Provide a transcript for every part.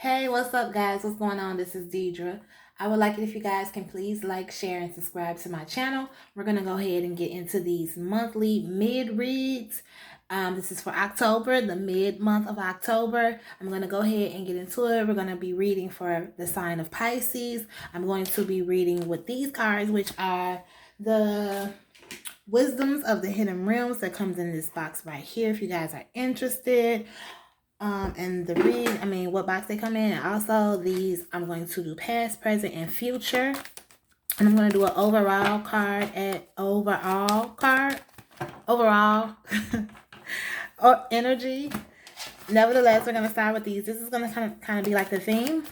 Hey, what's up, guys? What's going on? This is Deidre. I would like it if you guys can please like, share, and subscribe to my channel. We're going to go ahead and get into these monthly mid reads. This is for October, the mid month of October. I'm going to go ahead and get into it. We're going to be reading for the sign of Pisces. I'm going to be reading with these cards, which are the wisdoms of the hidden realms that comes in this box right here if you guys are interested. And what box they come in, and also these I'm going to do past, present, and future. And I'm going to do an overall or energy. Nevertheless, we're going to start with these. This is going to kind of be like the theme.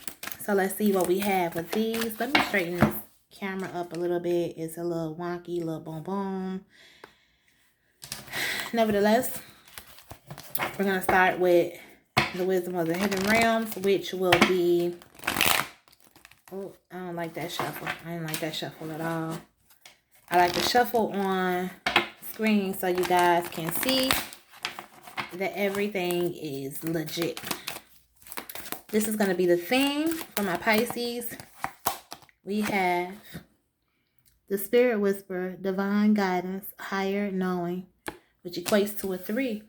So let's see what we have with these. Let me straighten this camera up a little bit. It's a little wonky, a little boom boom. Nevertheless, we're going to start with the wisdom of the hidden realms, which will be, oh, I don't like that shuffle. I didn't like that shuffle at all. I like the shuffle on screen so you guys can see that everything is legit. This is going to be the theme for my Pisces. We have the spirit whisper, divine guidance, higher knowing, which equates to a 3.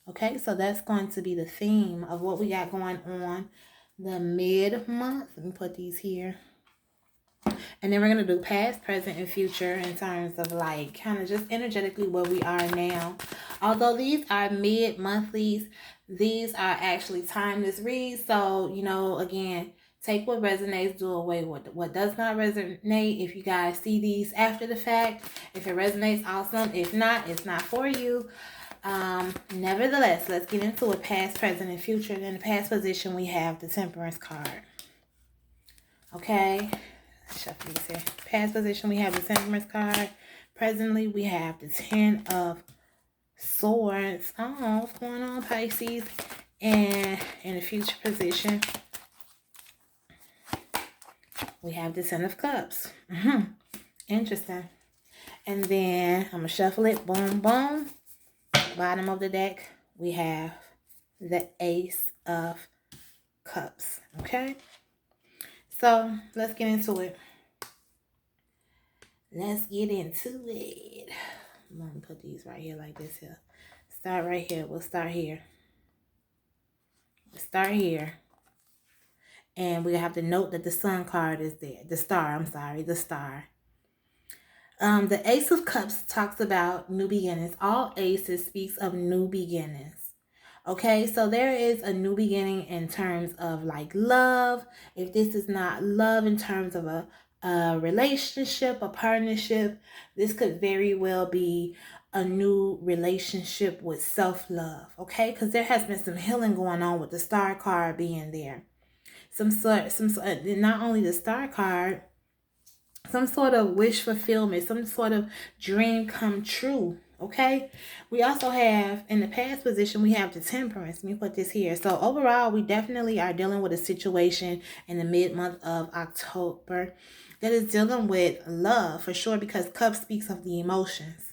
Okay, so that's going to be the theme of what we got going on the mid-month. Let me put these here. And then we're going to do past, present, and future in terms of like kind of just energetically where we are now. Although these are mid-monthlies, these are actually timeless reads. So, again, take what resonates, do away with what does not resonate. If you guys see these after the fact, if it resonates, awesome. If not, it's not for you. Nevertheless, let's get into it. Past, present, and future. In the past position, we have the Temperance card. Okay, shuffle these here. Past position, we have the Temperance card. Presently, we have the 10 of Swords. Oh, what's going on, Pisces? And in the future position, we have the 10 of Cups. Interesting. And then I'm gonna shuffle it. Boom, boom. Bottom of the deck, we have the Ace of Cups. Okay, so let's get into it. I'm gonna put these right here like this here. Start right here. We'll start here. And we have to note that the Sun card is there. The star. The Ace of Cups talks about new beginnings. All aces speaks of new beginnings. Okay, so there is a new beginning in terms of like love. If this is not love in terms of a relationship, a partnership, this could very well be a new relationship with self-love. Okay, because there has been some healing going on with the Star card being there. Not only the Star card, some sort of wish fulfillment, some sort of dream come true. Okay, we also have in the past position, we have the Temperance. Let me put this here. So overall, we definitely are dealing with a situation in the mid-month of October that is dealing with love for sure, because Cup speaks of the emotions.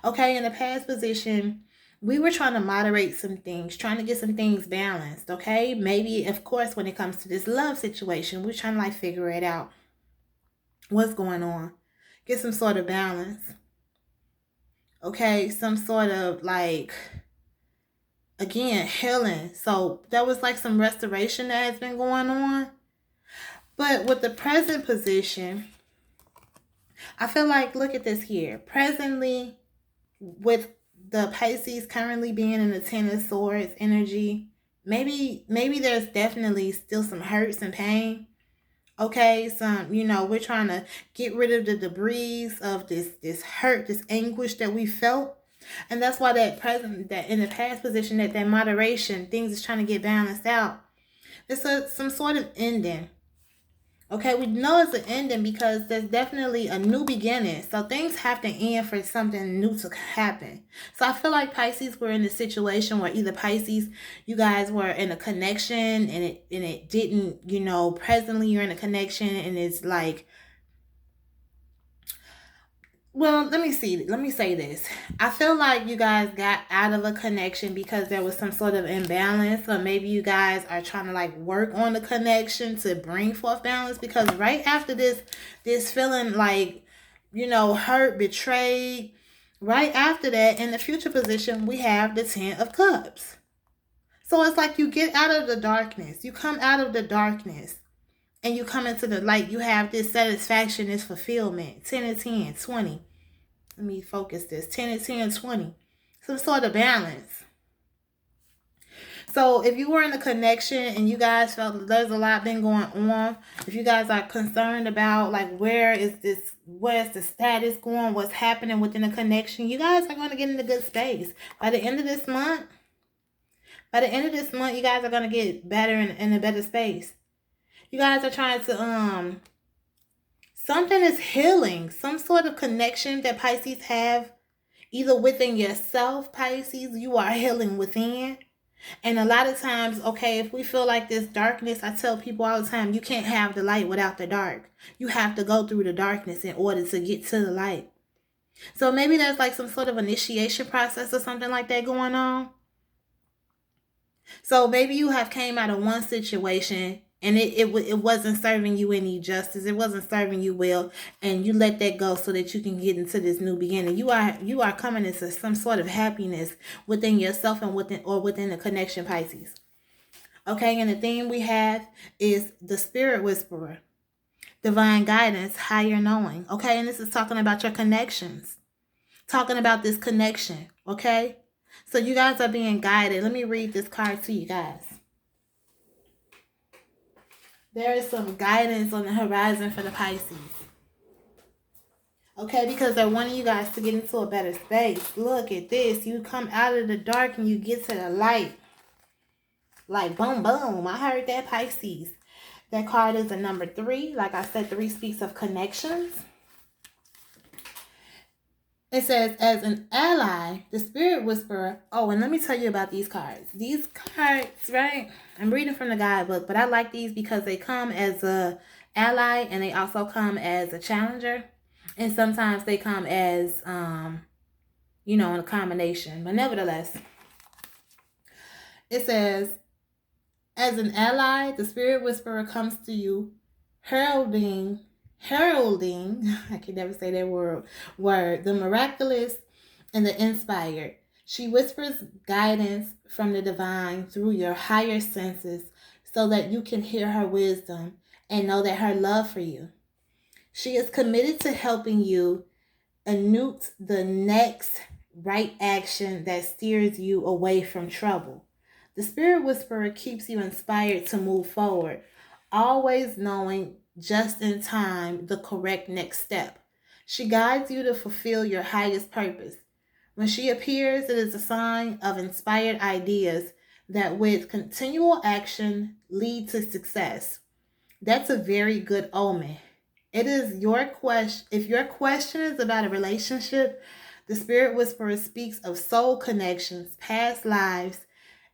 Okay, in the past position, we were trying to moderate some things, trying to get some things balanced. Okay, maybe of course when it comes to this love situation, we're trying to like figure it out. What's going on? Get some sort of balance. Okay, some sort of like, again, healing. So there was like some restoration that has been going on. But with the present position, I feel like, look at this here. Presently, with the Pisces currently being in the 10 of Swords energy, maybe there's definitely still some hurts and pain. Okay, we're trying to get rid of the debris of this hurt, this anguish that we felt. And that's why that in the past position, that moderation, things is trying to get balanced out. It's some sort of ending. Okay, we know it's an ending because there's definitely a new beginning. So things have to end for something new to happen. So I feel like Pisces were in a situation where either Pisces, you guys were in a connection and it didn't, presently you're in a connection and it's like Well, let me see. Let me say this. I feel like you guys got out of a connection because there was some sort of imbalance, or maybe you guys are trying to like work on the connection to bring forth balance. Because right after this feeling like, hurt, betrayed, right after that, in the future position, we have the Ten of Cups. So it's like you get out of the darkness. You come out of the darkness and you come into the light. You have this satisfaction, this fulfillment. 10 and 10, 20. Let me focus this. 10 and 10, 20. Some sort of balance. So if you were in a connection and you guys felt that there's a lot been going on, if you guys are concerned about like where's the status going, what's happening within a connection, you guys are going to get in a good space. By the end of this month, you guys are going to get better in a better space. You guys are trying to something is healing, some sort of connection that Pisces have, either within yourself, Pisces, you are healing within. And a lot of times, okay, if we feel like this darkness, I tell people all the time, you can't have the light without the dark. You have to go through the darkness in order to get to the light. So maybe there's like some sort of initiation process or something like that going on. So maybe you have came out of one situation and it wasn't serving you any justice. It wasn't serving you well, and you let that go so that you can get into this new beginning. You are coming into some sort of happiness within yourself and within the connection, Pisces. Okay, and the theme we have is the Spirit Whisperer, divine guidance, higher knowing. Okay, and this is talking about your connections, talking about this connection. Okay, so you guys are being guided. Let me read this card to you guys. There is some guidance on the horizon for the Pisces. Okay, because they're wanting you guys to get into a better space. Look at this. You come out of the dark and you get to the light. Like boom, boom. I heard that, Pisces. That card is a number 3. Like I said, 3 speaks of connections. It says, as an ally, the Spirit Whisperer. Oh, and let me tell you about these cards. These cards, right? I'm reading from the guidebook, but I like these because they come as a ally and they also come as a challenger. And sometimes they come as, in a combination. But nevertheless, it says, as an ally, the Spirit Whisperer comes to you, heralding, I can never say that word, the miraculous and the inspired. She whispers guidance from the divine through your higher senses so that you can hear her wisdom and know that her love for you. She is committed to helping you enuct the next right action that steers you away from trouble. The Spirit Whisperer keeps you inspired to move forward, always knowing just in time the correct next step. She guides you to fulfill your highest purpose. When she appears, it is a sign of inspired ideas that with continual action lead to success. That's a very good omen. It is your question. If your question is about a relationship, the Spirit Whisperer speaks of soul connections, past lives,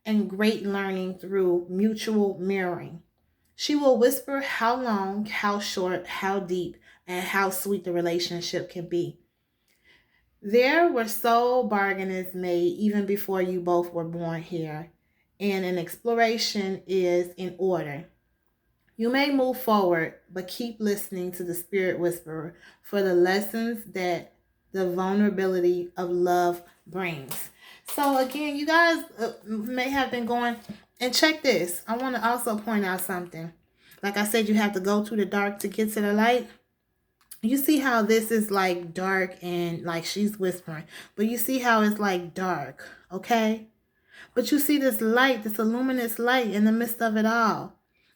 and great learning through mutual mirroring. She will whisper how long, how short, how deep, and how sweet the relationship can be. There were soul bargains made even before you both were born here, and an exploration is in order. You may move forward, but keep listening to the Spirit Whisperer for the lessons that the vulnerability of love brings. So again, you guys may have been going, and check this. I want to also point out something. Like I said, you have to go through the dark to get to the light. You see how this is like dark and like she's whispering, but you see how it's like dark, okay? But you see this light, this luminous light in the midst of it all.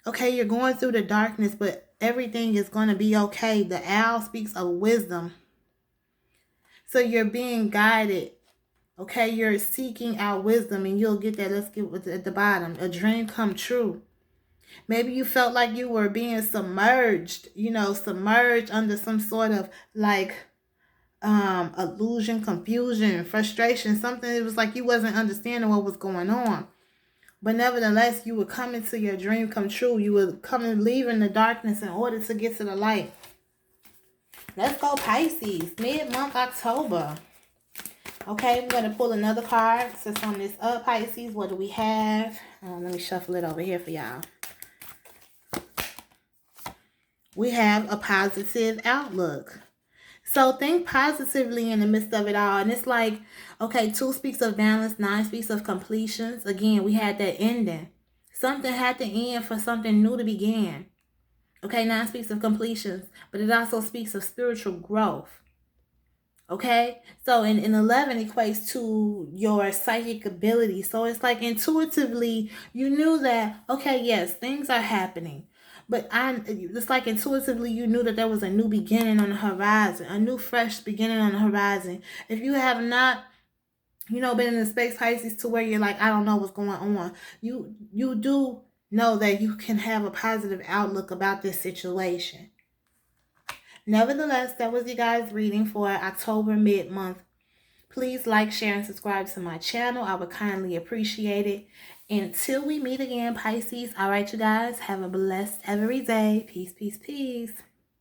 Okay, you're going through the darkness, but everything is going to be okay. The owl speaks of wisdom. So you're being guided. Okay, you're seeking out wisdom and you'll get that. Let's get at the bottom. A dream come true. Maybe you felt like you were being submerged, submerged under some sort of like illusion, confusion, frustration, something. It was like you wasn't understanding what was going on. But nevertheless, you were coming to your dream come true. You were leaving the darkness in order to get to the light. Let's go Pisces. Mid-month October. Okay, we're going to pull another card. So on this up, Pisces, what do we have? Let me shuffle it over here for y'all. We have a positive outlook. So think positively in the midst of it all. And it's like, okay, 2 speaks of balance, 9 speaks of completions. Again, we had that ending. Something had to end for something new to begin. Okay, 9 speaks of completions, but it also speaks of spiritual growth. Okay, so in 11 equates to your psychic ability. So it's like intuitively you knew that, okay, yes, things are happening. But it's like intuitively you knew that there was a new beginning on the horizon, a new fresh beginning on the horizon. If you have not, been in the space, Pisces, to where you're like, I don't know what's going on, you do know that you can have a positive outlook about this situation. Nevertheless, that was you guys' reading for October mid-month. Please like, share, and subscribe to my channel. I would kindly appreciate it. Until we meet again, Pisces. All right, you guys. Have a blessed every day. Peace, peace, peace.